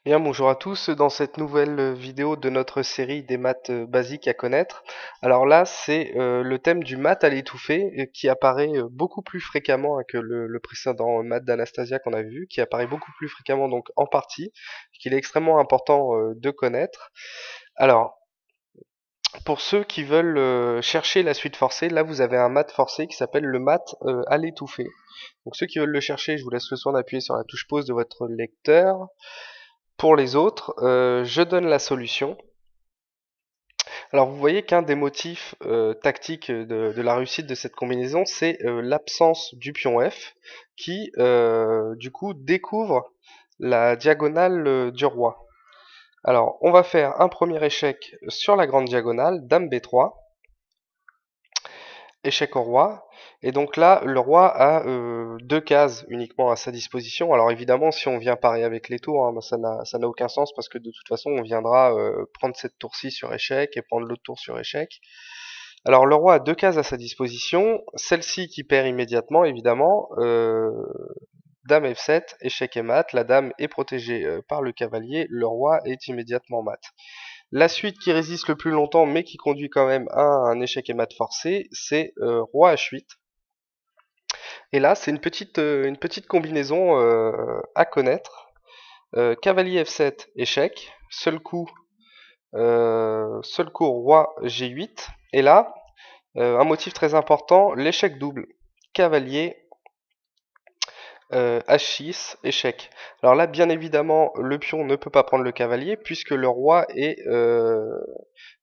Bien, bonjour à tous. Dans cette nouvelle vidéo de notre série des maths basiques à connaître, alors là c'est le thème du maths à l'étouffée qui apparaît beaucoup plus fréquemment que le précédent maths d'Anastasia qu'on avait vu, qui apparaît beaucoup plus fréquemment donc en partie, qu'il est extrêmement important de connaître. Alors, pour ceux qui veulent chercher la suite forcée, là vous avez un maths forcé qui s'appelle le maths à l'étouffée. Donc ceux qui veulent le chercher, je vous laisse le soin d'appuyer sur la touche pause de votre lecteur. Pour les autres, je donne la solution. Alors vous voyez qu'un des motifs tactiques de la réussite de cette combinaison, c'est l'absence du pion F qui du coup découvre la diagonale du roi. Alors on va faire un premier échec sur la grande diagonale, dame B3, échec au roi. Et donc là, le roi a deux cases uniquement à sa disposition. Alors évidemment, si on vient parer avec les tours, hein, ça n'a aucun sens parce que de toute façon, on viendra prendre cette tour-ci sur échec et prendre l'autre tour sur échec. Alors le roi a deux cases à sa disposition. Celle-ci qui perd immédiatement, évidemment. Dame F7, échec et mat. La dame est protégée par le cavalier. Le roi est immédiatement mat. La suite qui résiste le plus longtemps, mais qui conduit quand même à un échec et mat forcé, c'est roi H8. Et là, c'est une petite combinaison à connaître. Cavalier F7, échec. Seul coup, roi G8. Et là, un motif très important, l'échec double. Cavalier H6, échec. Alors là, bien évidemment, le pion ne peut pas prendre le cavalier puisque le roi est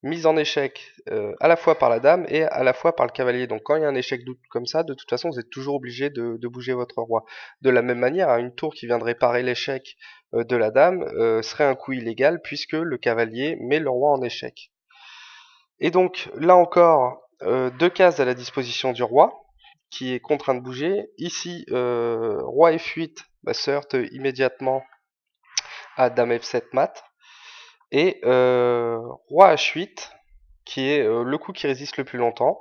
mis en échec à la fois par la dame et à la fois par le cavalier. Donc quand il y a un échec double comme ça, de toute façon, vous êtes toujours obligé de bouger votre roi. De la même manière, hein, une tour qui viendrait parer l'échec de la dame serait un coup illégal puisque le cavalier met le roi en échec. Et donc là encore, deux cases à la disposition du roi qui est contraint de bouger. Ici, roi F8 se heurte immédiatement à dame F7 mat. Et roi H8, qui est le coup qui résiste le plus longtemps.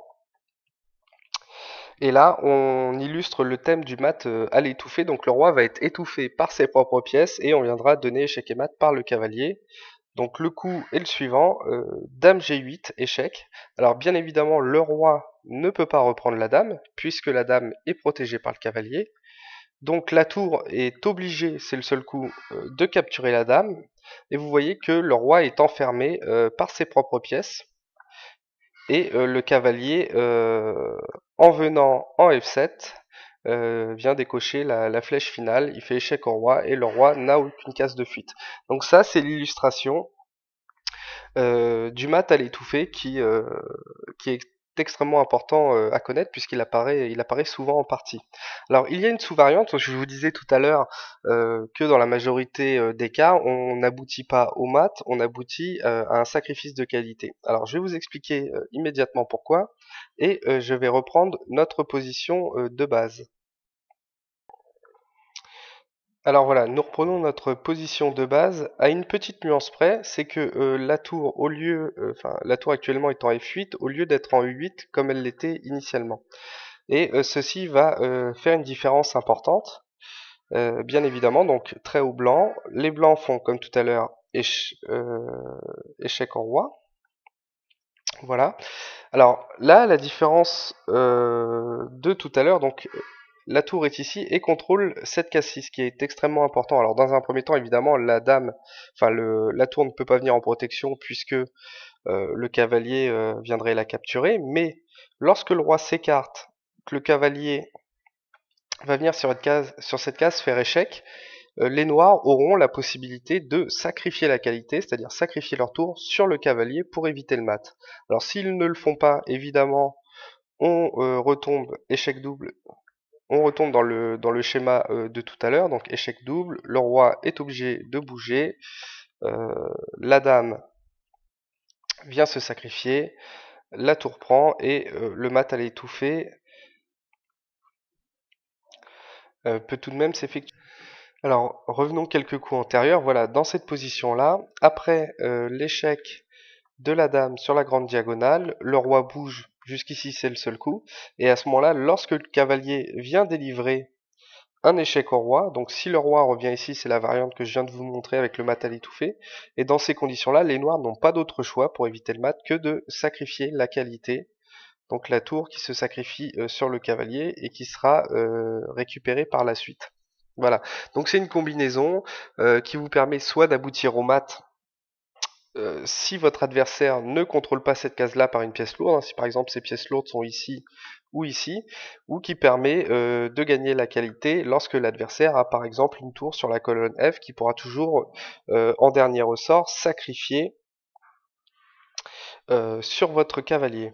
Et là, on illustre le thème du mat à l'étouffer. Donc le roi va être étouffé par ses propres pièces et on viendra donner échec et mat par le cavalier. Donc le coup est le suivant, dame G8, échec. Alors bien évidemment, le roi ne peut pas reprendre la dame, puisque la dame est protégée par le cavalier. Donc la tour est obligée, c'est le seul coup, de capturer la dame. Et vous voyez que le roi est enfermé par ses propres pièces. Et le cavalier, en venant en F7, vient décocher la flèche finale. Il fait échec au roi et le roi n'a aucune case de fuite. Donc ça, c'est l'illustration du mat à l'étouffée qui est extrêmement important à connaître il apparaît souvent en partie. Alors il y a une sous-variante, je vous disais tout à l'heure que dans la majorité des cas, on n'aboutit pas au mat, on aboutit à un sacrifice de qualité. Alors je vais vous expliquer immédiatement pourquoi, et je vais reprendre notre position de base. Alors voilà, nous reprenons notre position de base à une petite nuance près, c'est que la tour la tour actuellement est en F8 au lieu d'être en U8 comme elle l'était initialement. Et ceci va faire une différence importante, bien évidemment. Donc trait au blanc, les blancs font comme tout à l'heure échec en roi. Voilà. Alors là, la différence de tout à l'heure, donc la tour est ici et contrôle cette case 6 qui est extrêmement important. Alors dans un premier temps, évidemment, la tour ne peut pas venir en protection puisque le cavalier viendrait la capturer. Mais lorsque le roi s'écarte, que le cavalier va venir sur cette case faire échec, les noirs auront la possibilité de sacrifier la qualité, c'est-à-dire sacrifier leur tour sur le cavalier pour éviter le mat. Alors s'ils ne le font pas, évidemment, on retombe échec double. On retombe dans le schéma de tout à l'heure, donc échec double, le roi est obligé de bouger, la dame vient se sacrifier, la tour prend et le mat à l'étouffer peut tout de même s'effectuer. Alors revenons quelques coups antérieurs, voilà, dans cette position-là, après l'échec de la dame sur la grande diagonale, le roi bouge, jusqu'ici c'est le seul coup, et à ce moment-là, lorsque le cavalier vient délivrer un échec au roi. Donc si le roi revient ici, c'est la variante que je viens de vous montrer avec le mat à l'étouffer. Et dans ces conditions-là, les noirs n'ont pas d'autre choix pour éviter le mat que de sacrifier la qualité. Donc la tour qui se sacrifie sur le cavalier et qui sera récupérée par la suite. Voilà, donc c'est une combinaison qui vous permet soit d'aboutir au mat si votre adversaire ne contrôle pas cette case-là par une pièce lourde, hein, si par exemple ces pièces lourdes sont ici, ou qui permet de gagner la qualité lorsque l'adversaire a par exemple une tour sur la colonne F qui pourra toujours, en dernier ressort, sacrifier sur votre cavalier.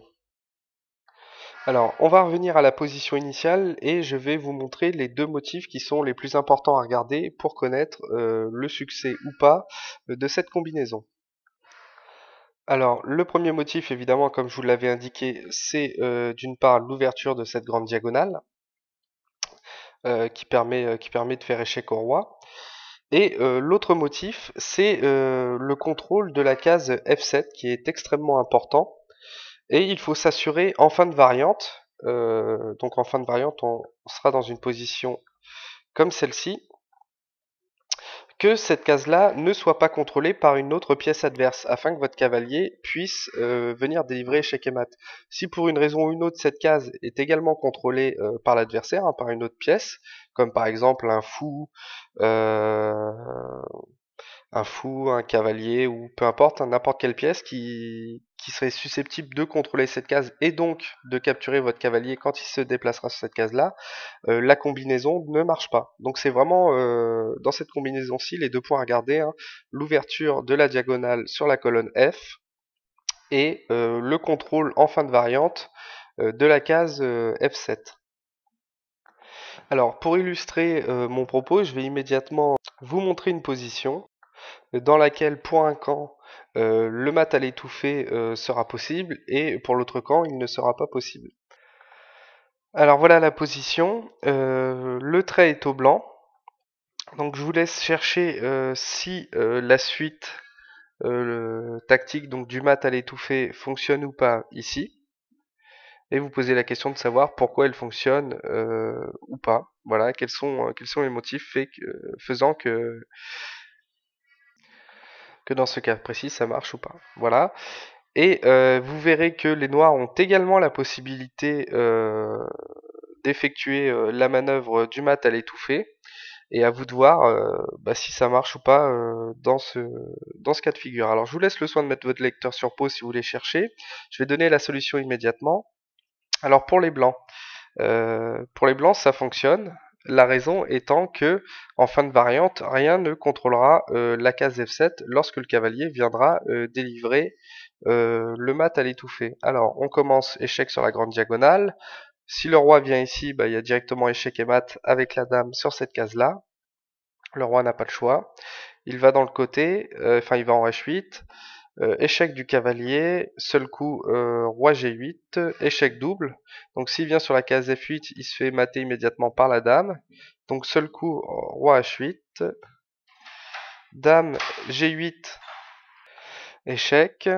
Alors, on va revenir à la position initiale et je vais vous montrer les deux motifs qui sont les plus importants à regarder pour connaître le succès ou pas de cette combinaison. Alors, le premier motif, évidemment, comme je vous l'avais indiqué, c'est d'une part l'ouverture de cette grande diagonale qui permet de faire échec au roi. Et l'autre motif, c'est le contrôle de la case F7 qui est extrêmement important. Et il faut s'assurer en fin de variante, donc en fin de variante on sera dans une position comme celle-ci, que cette case-là ne soit pas contrôlée par une autre pièce adverse, afin que votre cavalier puisse venir délivrer échec et mat. Si pour une raison ou une autre cette case est également contrôlée par l'adversaire, hein, par une autre pièce, comme par exemple un fou, un cavalier ou peu importe, n'importe quelle pièce qui serait susceptible de contrôler cette case et donc de capturer votre cavalier quand il se déplacera sur cette case-là, la combinaison ne marche pas. Donc c'est vraiment dans cette combinaison-ci les deux points à garder, hein, l'ouverture de la diagonale sur la colonne F et le contrôle en fin de variante de la case F7. Alors pour illustrer mon propos, je vais immédiatement vous montrer une position dans laquelle pour un camp le mat à l'étouffer sera possible et pour l'autre camp il ne sera pas possible. Alors voilà la position, le trait est au blanc, donc je vous laisse chercher si la suite tactique donc du mat à l'étouffer fonctionne ou pas ici, et vous posez la question de savoir pourquoi elle fonctionne ou pas. Voilà, quels sont les motifs faisant que dans ce cas précis ça marche ou pas. Voilà. Et vous verrez que les noirs ont également la possibilité d'effectuer la manœuvre du mat à l'étouffer. Et à vous de voir si ça marche ou pas dans ce cas de figure. Alors je vous laisse le soin de mettre votre lecteur sur pause si vous voulez chercher. Je vais donner la solution immédiatement. Alors pour les blancs ça fonctionne. La raison étant que, en fin de variante, rien ne contrôlera la case F7 lorsque le cavalier viendra délivrer le mat à l'étouffer. Alors, on commence échec sur la grande diagonale. Si le roi vient ici, il y a directement échec et mat avec la dame sur cette case-là. Le roi n'a pas le choix. Il va dans le côté, il va en H8. Échec du cavalier, seul coup roi G8, échec double. Donc s'il vient sur la case F8, il se fait mater immédiatement par la dame. Donc seul coup roi H8, dame G8, échec,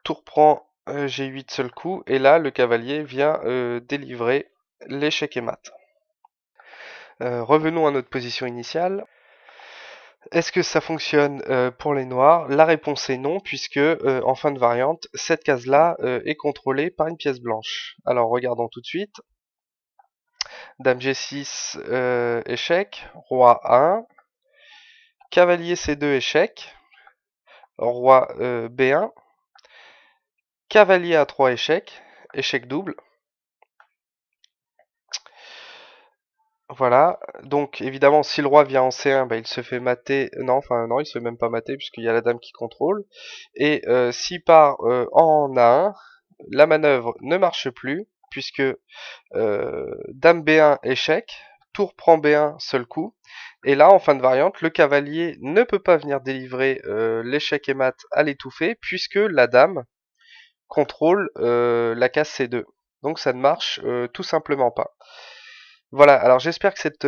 tour prend G8 seul coup, et là le cavalier vient délivrer l'échec et mat. Revenons à notre position initiale. Est-ce que ça fonctionne pour les noirs? La réponse est non, puisque en fin de variante, cette case-là est contrôlée par une pièce blanche. Alors regardons tout de suite. Dame G6, échec. Roi A1. Cavalier C2, échec. Roi B1. Cavalier A3, échec. Échec double. Voilà, donc évidemment si le roi vient en C1, il se fait mater, non, il se fait même pas mater puisqu'il y a la dame qui contrôle, et s'il part en A1, la manœuvre ne marche plus, puisque dame B1 échec, tour prend B1 seul coup, et là en fin de variante, le cavalier ne peut pas venir délivrer l'échec et mat à l'étouffer, puisque la dame contrôle la case C2, donc ça ne marche tout simplement pas. Voilà, alors j'espère que cette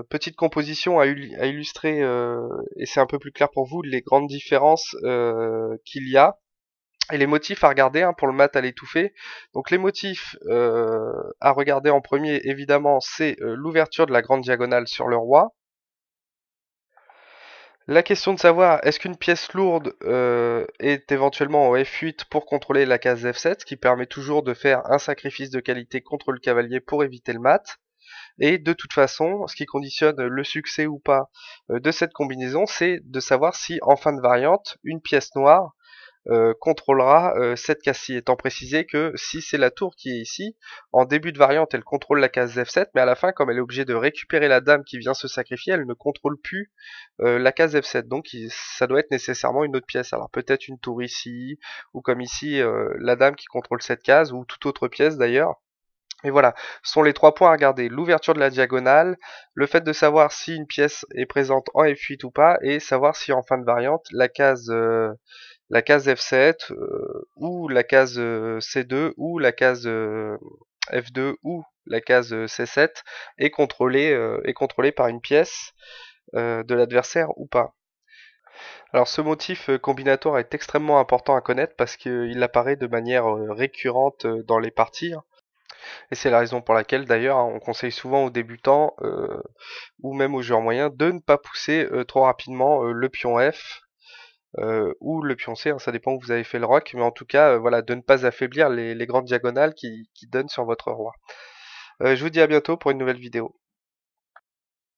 petite composition a illustré, et c'est un peu plus clair pour vous, les grandes différences qu'il y a Et les motifs à regarder pour le mat à l'étouffée. Donc les motifs à regarder en premier, évidemment, c'est l'ouverture de la grande diagonale sur le roi. La question de savoir est-ce qu'une pièce lourde est éventuellement en F8 pour contrôler la case F7, ce qui permet toujours de faire un sacrifice de qualité contre le cavalier pour éviter le mat. Et de toute façon, ce qui conditionne le succès ou pas de cette combinaison, c'est de savoir si en fin de variante, une pièce noire contrôlera cette case-ci, étant précisé que si c'est la tour qui est ici, en début de variante elle contrôle la case F7, mais à la fin comme elle est obligée de récupérer la dame qui vient se sacrifier, elle ne contrôle plus la case F7, donc ça doit être nécessairement une autre pièce, alors peut-être une tour ici, ou comme ici la dame qui contrôle cette case, ou toute autre pièce d'ailleurs. Et voilà, ce sont les 3 points à regarder, l'ouverture de la diagonale, le fait de savoir si une pièce est présente en F8 ou pas, et savoir si en fin de variante, la case F7, ou la case C2, ou la case F2, ou la case C7 est contrôlée par une pièce de l'adversaire ou pas. Alors ce motif combinatoire est extrêmement important à connaître parce qu'il apparaît de manière récurrente dans les parties. Et c'est la raison pour laquelle d'ailleurs on conseille souvent aux débutants ou même aux joueurs moyens de ne pas pousser trop rapidement le pion F ou le pion C, ça dépend où vous avez fait le roc, mais en tout cas voilà, de ne pas affaiblir les grandes diagonales qui donnent sur votre roi. Je vous dis à bientôt pour une nouvelle vidéo.